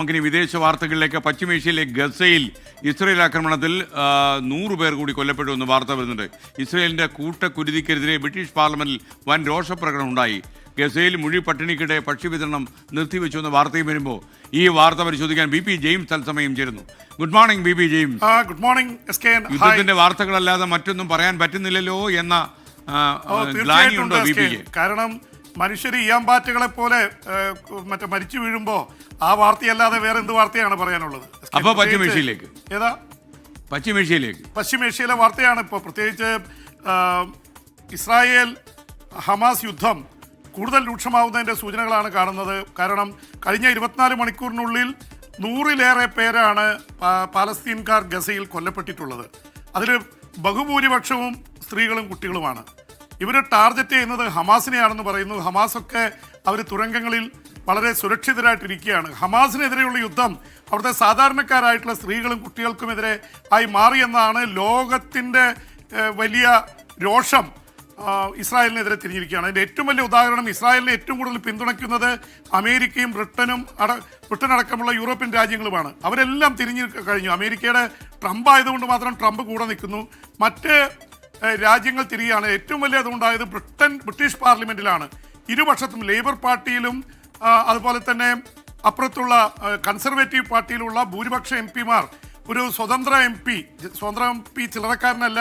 നമുക്കിനി വിദേശ വാർത്തകളിലേക്ക്. പശ്ചിമേഷ്യയിലെ ഗസയിൽ ഇസ്രയേൽ ആക്രമണത്തിൽ 100 പേർ കൂടി കൊല്ലപ്പെട്ടു എന്ന് വാർത്ത വരുന്നുണ്ട്. ഇസ്രയേലിന്റെ കൂട്ടക്കുരുതിക്കെതിരെ ബ്രിട്ടീഷ് പാർലമെന്റിൽ വൻ രോഷപ്രകടനം ഉണ്ടായി. ഗസയിൽ മുഴി പട്ടിണിക്കിടെ ഭക്ഷ്യവിതരണം നിർത്തിവെച്ചു എന്ന വാർത്തയും വരുമ്പോൾ ഈ വാർത്ത പരിശോധിക്കാൻ ബി പി ജെയിംസ് തത്സമയം ചേരുന്നു. Good morning B P James. Good morning. യുദ്ധത്തിന്റെ വാർത്തകളല്ലാതെ മറ്റൊന്നും പറയാൻ പറ്റുന്നില്ലല്ലോ എന്ന ഗ്ലാനിയുണ്ടോ ബി പിക്ക്? കാരണം മനുഷ്യർ ഈയാമ്പാറ്റകളെ പോലെ മറ്റേ മരിച്ചു വീഴുമ്പോൾ ആ വാർത്തയല്ലാതെ വേറെ എന്ത് വാർത്തയാണ് പറയാനുള്ളത്? അപ്പൊ പശ്ചിമേഷ്യയിലേക്ക് ഏതാ? പശ്ചിമേഷ്യയിലെ വാർത്തയാണ് ഇപ്പോൾ. പ്രത്യേകിച്ച് ഇസ്രായേൽ ഹമാസ് യുദ്ധം കൂടുതൽ രൂക്ഷമാവുന്നതിൻ്റെ സൂചനകളാണ് കാണുന്നത്. കാരണം കഴിഞ്ഞ 24 മണിക്കൂറിനുള്ളിൽ 100-ലേറെ പേരാണ് പാലസ്തീൻകാർ ഗസയിൽ കൊല്ലപ്പെട്ടിട്ടുള്ളത്. അതിൽ ബഹുഭൂരിപക്ഷവും സ്ത്രീകളും കുട്ടികളുമാണ്. ഇവർ ടാർഗറ്റ് ചെയ്യുന്നത് ഹമാസിനെയാണെന്ന് പറയുന്നു. ഹമാസൊക്കെ അവർ തുരങ്കങ്ങളിൽ വളരെ സുരക്ഷിതരായിട്ടിരിക്കുകയാണ്. ഹമാസിനെതിരെയുള്ള യുദ്ധം അവിടുത്തെ സാധാരണക്കാരായിട്ടുള്ള സ്ത്രീകളും കുട്ടികൾക്കുമെതിരെ ആയി മാറിയെന്നാണ് ലോകത്തിൻ്റെ വലിയ രോഷം ഇസ്രായേലിനെതിരെ തിരിഞ്ഞിരിക്കുകയാണ്. അതിൻ്റെ ഏറ്റവും വലിയ ഉദാഹരണം, ഇസ്രായേലിനെ ഏറ്റവും കൂടുതൽ പിന്തുണയ്ക്കുന്നത് അമേരിക്കയും ബ്രിട്ടൻ അടക്കമുള്ള യൂറോപ്യൻ രാജ്യങ്ങളുമാണ്. അവരെല്ലാം തിരിഞ്ഞു കഴിഞ്ഞു. അമേരിക്കയുടെ ട്രംപ് ആയതുകൊണ്ട് മാത്രം ട്രംപ് കൂടെ നിൽക്കുന്നു. മറ്റ് രാജ്യങ്ങൾ തിരികെയാണ്. ഏറ്റവും വലിയ അതുണ്ടായത് ബ്രിട്ടീഷ് പാർലമെന്റിലാണ്. ഇരുപക്ഷത്തും ലേബർ പാർട്ടിയിലും അതുപോലെ തന്നെ അപ്പുറത്തുള്ള കൺസർവേറ്റീവ് പാർട്ടിയിലുള്ള ഭൂരിപക്ഷ എം പിമാർ ഒരു സ്വതന്ത്ര എം പി ചില്ലറക്കാരനല്ല.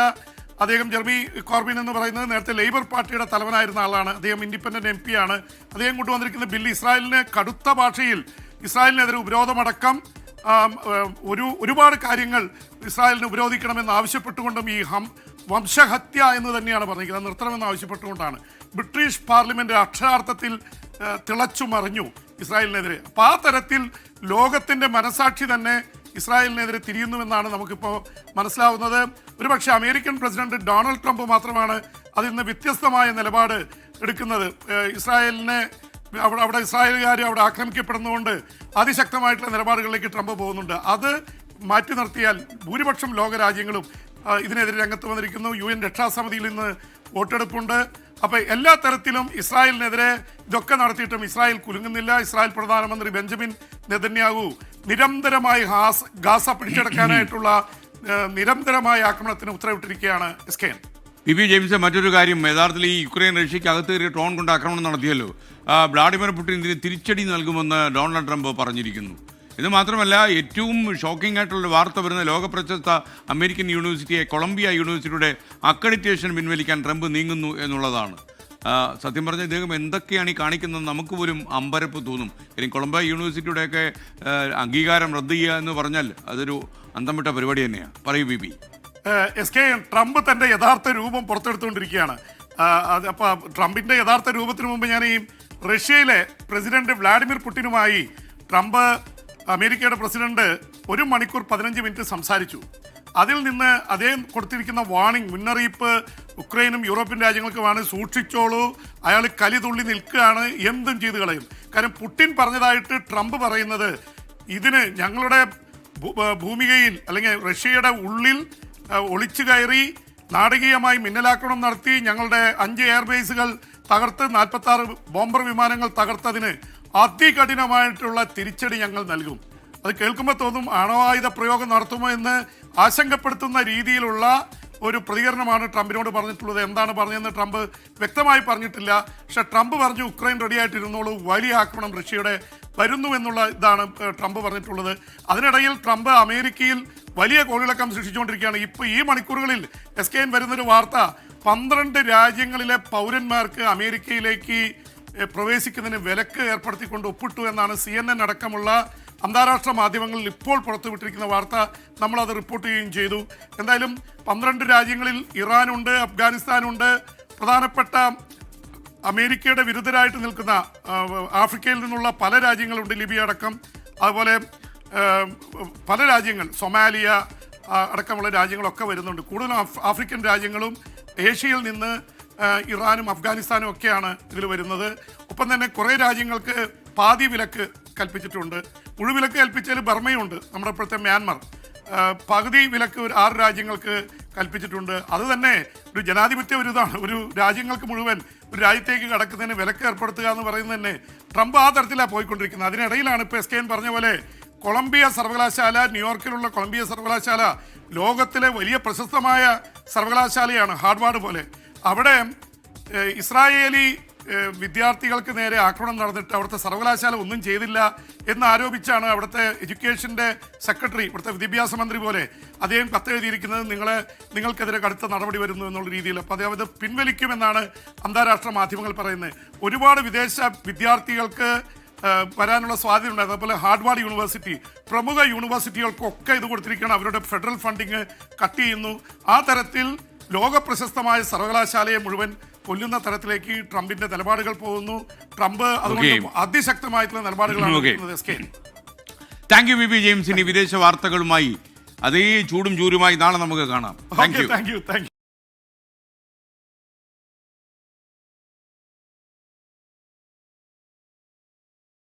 അദ്ദേഹം ജെർമി കോർബിൻ എന്ന് പറയുന്നത് നേരത്തെ ലേബർ പാർട്ടിയുടെ തലവനായിരുന്ന ആളാണ്. അദ്ദേഹം ഇൻഡിപെൻഡന്റ് എം പി ആണ്. അദ്ദേഹം കൊണ്ടുവന്നിരിക്കുന്ന ബില്ല് ഇസ്രായേലിന് കടുത്ത ഭാഷയിൽ ഇസ്രായേലിനെതിരെ ഉപരോധമടക്കം ഒരുപാട് കാര്യങ്ങൾ ഇസ്രായേലിന് ഉപരോധിക്കണമെന്ന് ആവശ്യപ്പെട്ടുകൊണ്ടും ഈ വംശഹത്യ എന്ന് തന്നെയാണ് പറഞ്ഞിരിക്കുന്നത്, നിർത്തണമെന്ന് ആവശ്യപ്പെട്ടുകൊണ്ടാണ്. ബ്രിട്ടീഷ് പാർലമെന്റ് അക്ഷരാർത്ഥത്തിൽ തിളച്ചു മറിഞ്ഞു ഇസ്രായേലിനെതിരെ. അപ്പോൾ ആ തരത്തിൽ ലോകത്തിൻ്റെ മനസാക്ഷി തന്നെ ഇസ്രായേലിനെതിരെ തിരിയുന്നുവെന്നാണ് നമുക്കിപ്പോൾ മനസ്സിലാവുന്നത്. ഒരുപക്ഷെ അമേരിക്കൻ പ്രസിഡന്റ് ഡൊണാൾഡ് ട്രംപ് മാത്രമാണ് അതിൽ നിന്ന് വ്യത്യസ്തമായ നിലപാട് എടുക്കുന്നത്. ഇസ്രായേലിനെ അവിടെ ഇസ്രായേലുകാർ അവിടെ ആക്രമിക്കപ്പെടുന്നതുകൊണ്ട് അതിശക്തമായിട്ടുള്ള നിലപാടുകളിലേക്ക് ട്രംപ് പോകുന്നുണ്ട്. അത് മാറ്റി നിർത്തിയാൽ ഭൂരിപക്ഷം ലോകരാജ്യങ്ങളും ഇതിനെതിരെ രംഗത്ത് വന്നിരിക്കുന്നു. UN രക്ഷാസമിതിയിൽ ഇന്ന് വോട്ടെടുപ്പുണ്ട്. അപ്പോൾ എല്ലാ തരത്തിലും ഇസ്രായേലിനെതിരെ ഇതൊക്കെ നടത്തിയിട്ടും ഇസ്രായേൽ കുലുങ്ങുന്നില്ല. ഇസ്രായേൽ പ്രധാനമന്ത്രി ബെഞ്ചമിൻ നെതന്യാഹു നിരന്തരമായി ഗാസ പിടിച്ചെടുക്കാനായിട്ടുള്ള നിരന്തരമായ ആക്രമണത്തിന് ഉത്തരവിട്ടിരിക്കുകയാണ്. പി പി ജെയിംസ്, മറ്റൊരു കാര്യം, യഥാർത്ഥത്തിൽ ഈ യുക്രൈൻ റഷ്യക്ക് അകത്ത് കയറി ഡ്രോൺ കൊണ്ട് ആക്രമണം നടത്തിയല്ലോ. വ്ളാഡിമിർ പുടിൻ ഇതിന് തിരിച്ചടി നൽകുമെന്ന് ഡൊണാൾഡ് ട്രംപ് പറഞ്ഞിരിക്കുന്നു. ഇത് മാത്രമല്ല, ഏറ്റവും ഷോക്കിംഗ് ആയിട്ടുള്ള വാർത്ത വരുന്ന ലോകപ്രശസ്ത അമേരിക്കൻ യൂണിവേഴ്സിറ്റിയെ കൊളംബിയ യൂണിവേഴ്സിറ്റിയുടെ അക്രഡിറ്റേഷൻ പിൻവലിക്കാൻ ട്രംപ് നീങ്ങുന്നു എന്നുള്ളതാണ്. സത്യം പറഞ്ഞാൽ ഇദ്ദേഹം എന്തൊക്കെയാണ് ഈ കാണിക്കുന്നത് നമുക്ക് പോലും അമ്പരപ്പ് തോന്നും. ഇനി കൊളംബിയ യൂണിവേഴ്സിറ്റിയുടെയൊക്കെ അംഗീകാരം റദ്ദ് ചെയ്യുക എന്ന് പറഞ്ഞാൽ അതൊരു അന്തം വിട്ട പരിപാടി തന്നെയാണ്. പറയൂ ബി പി. ട്രംപ് തൻ്റെ യഥാർത്ഥ രൂപം പുറത്തെടുത്തുകൊണ്ടിരിക്കുകയാണ്. അപ്പോൾ ട്രംപിൻ്റെ യഥാർത്ഥ രൂപത്തിന് മുമ്പ് ഞാൻ ഈ റഷ്യയിലെ പ്രസിഡന്റ് വ്ളാഡിമിർ പുടിനുമായി ട്രംപ്, അമേരിക്കയുടെ പ്രസിഡന്റ്, 1 മണിക്കൂർ 15 മിനിറ്റ് സംസാരിച്ചു. അതിൽ നിന്ന് അദ്ദേഹം കൊടുത്തിരിക്കുന്ന വാർണിംഗ്, മുന്നറിയിപ്പ് ഉക്രൈനും യൂറോപ്യൻ രാജ്യങ്ങൾക്കുമാണ്: സൂക്ഷിച്ചോളൂ, അയാൾ കലിതുള്ളി നിൽക്കുകയാണ്, എന്തും ചെയ്തു കളയും. കാരണം പുടിൻ പറഞ്ഞതായിട്ട് ട്രംപ് പറയുന്നത്, ഇതിന് ഞങ്ങളുടെ ഭൂമികയിൽ അല്ലെങ്കിൽ റഷ്യയുടെ ഉള്ളിൽ ഒളിച്ചു കയറി നാടകീയമായി മിന്നലാക്രമണം നടത്തി ഞങ്ങളുടെ 5 എയർബേസുകൾ തകർത്ത് 46 ബോംബർ വിമാനങ്ങൾ തകർത്തതിന് അതികഠിനമായിട്ടുള്ള തിരിച്ചടി ഞങ്ങൾ നൽകും. അത് കേൾക്കുമ്പോൾ തോന്നും ആണവായുധ പ്രയോഗം നടത്തുമോ എന്ന് ആശങ്കപ്പെടുത്തുന്ന രീതിയിലുള്ള ഒരു പ്രതികരണമാണ് ട്രംപിനോട് പറഞ്ഞിട്ടുള്ളത്. എന്താണ് പറഞ്ഞതെന്ന് ട്രംപ് വ്യക്തമായി പറഞ്ഞിട്ടില്ല. പക്ഷെ ട്രംപ് പറഞ്ഞു ഉക്രൈൻ റെഡിയായിട്ടിരുന്നോളൂ, വലിയ ആക്രമണം റഷ്യയുടെ വരുന്നു എന്നുള്ള ഇതാണ് ട്രംപ് പറഞ്ഞിട്ടുള്ളത്. അതിനിടയിൽ ട്രംപ് അമേരിക്കയിൽ വലിയ കോളിളക്കം സൃഷ്ടിച്ചുകൊണ്ടിരിക്കുകയാണ്. ഇപ്പോൾ ഈ മണിക്കൂറുകളിൽ വരുന്നൊരു വാർത്ത, 12 രാജ്യങ്ങളിലെ പൗരന്മാർക്ക് അമേരിക്കയിലേക്ക് പ്രവേശിക്കുന്നതിന് വിലക്ക് ഏർപ്പെടുത്തിക്കൊണ്ട് ഒപ്പിട്ടു എന്നാണ് CNN അടക്കമുള്ള അന്താരാഷ്ട്ര മാധ്യമങ്ങളിൽ ഇപ്പോൾ പുറത്തുവിട്ടിരിക്കുന്ന വാർത്ത. നമ്മളത് റിപ്പോർട്ട് ചെയ്യുകയും ചെയ്തു. എന്തായാലും 12 രാജ്യങ്ങളിൽ ഇറാനുണ്ട്, അഫ്ഗാനിസ്ഥാനുണ്ട്, പ്രധാനപ്പെട്ട അമേരിക്കയുടെ വിരുദ്ധരായിട്ട് നിൽക്കുന്ന ആഫ്രിക്കയിൽ നിന്നുള്ള പല രാജ്യങ്ങളുണ്ട്, ലിബിയ അടക്കം. അതുപോലെ പല രാജ്യങ്ങൾ, സൊമാലിയ അടക്കമുള്ള രാജ്യങ്ങളൊക്കെ വരുന്നുണ്ട്. കൂടുതലും ആഫ്രിക്കൻ രാജ്യങ്ങളും ഏഷ്യയിൽ നിന്ന് ഇറാനും അഫ്ഗാനിസ്ഥാനും ഒക്കെയാണ് ഇതിൽ വരുന്നത്. ഒപ്പം തന്നെ കുറേ രാജ്യങ്ങൾക്ക് പാതി വിലക്ക് കൽപ്പിച്ചിട്ടുണ്ട്. മുഴുവിലക്ക് കൽപ്പിച്ചാൽ ബർമയുണ്ട്, നമ്മുടെ ഇപ്പോഴത്തെ മ്യാൻമർ. പകുതി വിലക്ക് 6 രാജ്യങ്ങൾക്ക് കൽപ്പിച്ചിട്ടുണ്ട്. അത് തന്നെ ഒരു ജനാധിപത്യ വിരുദ്ധമാണ്. ഒരു രാജ്യങ്ങൾക്ക് മുഴുവൻ ഒരു രാജ്യത്തേക്ക് കടക്കുന്നതിന് വിലക്ക് ഏർപ്പെടുത്തുക എന്ന് പറയുന്നത് തന്നെ ട്രംപ് ആ തരത്തിലാണ് പോയിക്കൊണ്ടിരിക്കുന്നത്. അതിനിടയിലാണ് ഇപ്പോൾ SKN പറഞ്ഞ പോലെ കൊളംബിയ സർവകലാശാല, ന്യൂയോർക്കിലുള്ള കൊളംബിയ സർവകലാശാല ലോകത്തിലെ വലിയ പ്രശസ്തമായ സർവകലാശാലയാണ്, ഹാർവാർഡ് പോലെ. അവിടെ ഇസ്രായേലി വിദ്യാർത്ഥികൾക്ക് നേരെ ആക്രമണം നടന്നിട്ട് അവിടുത്തെ സർവകലാശാല ഒന്നും ചെയ്തില്ല എന്ന് ആരോപിച്ചാണ് അവിടുത്തെ എഡ്യൂക്കേഷൻ്റെ സെക്രട്ടറി, ഇവിടുത്തെ വിദ്യാഭ്യാസ മന്ത്രി പോലെ അദ്ദേഹം കത്തെഴുതിയിരിക്കുന്നത് നിങ്ങൾക്കെതിരെ കടുത്ത നടപടി വരുന്നു എന്നുള്ള രീതിയിൽ. അപ്പോൾ അദ്ദേഹം ഇത് പിൻവലിക്കുമെന്നാണ് അന്താരാഷ്ട്ര മാധ്യമങ്ങൾ പറയുന്നത്. ഒരുപാട് വിദേശ വിദ്യാർത്ഥികൾക്ക് വരാനുള്ള സാധ്യത ഉണ്ടായിരുന്നു. അതുപോലെ ഹാർവാർഡ് യൂണിവേഴ്സിറ്റി, പ്രമുഖ യൂണിവേഴ്സിറ്റികൾക്കൊക്കെ ഇത് കൊടുത്തിരിക്കുകയാണ്. അവരുടെ ഫെഡറൽ ഫണ്ടിങ് കട്ട് ചെയ്യുന്നു. ആ തരത്തിൽ ലോക പ്രശസ്തമായ സർവകലാശാലയെ മുഴുവൻ കൊല്ലുന്ന തരത്തിലേക്ക് ട്രംപിന്റെ നിലപാടുകൾ പോകുന്നു. ട്രംപ് അതുകൊണ്ട് അതിശക്തമായിട്ടുള്ള നിലപാടുകളാണ്. Thank you V James. ഇനി വിദേശ വാർത്തകളുമായി അതേ ചൂടും ചൂരുമായി നാളെ നമുക്ക് കാണാം. Thank U.